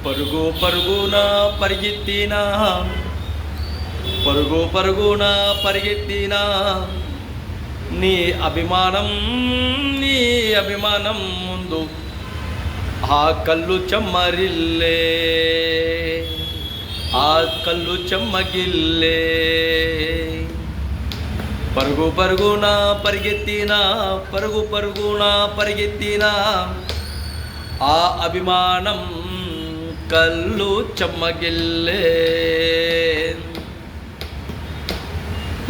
పరుగు పరుగున పరిగెత్తినా పరుగు పరుగున పరిగెత్తినా నీ అభిమానం ముందు ఆ కళ్ళు చెమ్మరిల్లే ఆ కళ్ళు చెమ్మగిల్లే పరుగు పరుగున పరిగెత్తినా పరుగు పరుగున పరిగెత్తినా ఆ అభిమానం కళ్ళు చెమ్మగిల్లే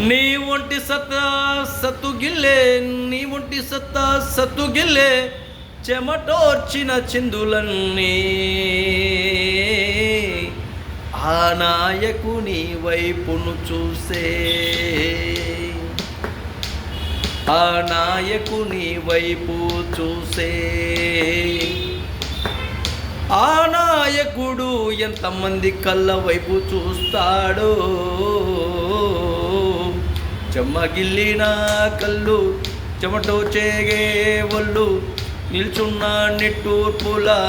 నీ ఒంటి సత్తుగిల్లే నీ ఒంటి సత్తుగిల్లే చెమటోర్చిన చిందులన్నీ ఆ నాయకుని వైపును చూసే ఆ నాయకుని వైపు చూసే ఆ నాయకుడు ఎంతమంది కళ్ళ వైపు చూస్తాడో చెమ్మగిల్లిన కళ్ళు చెమటో చేగే ఒళ్ళు నిల్చున్న నిట్టూర్పులా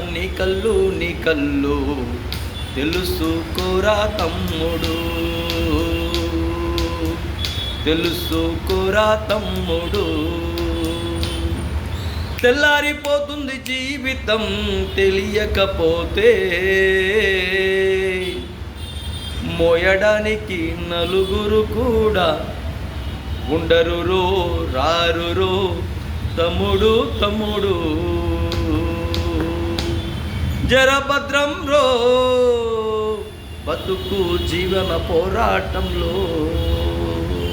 నీ కళ్ళు తెలుసుకోరా తమ్ముడు తెలుసుకోరా తమ్ముడు తెల్లారిపోతుంది జీవితం తెలియకపోతే మోయడానికి నలుగురు కూడా ఉండరురో రారురో తమ్ముడు జరభద్రం రో బతుకు జీవన పోరాటంలో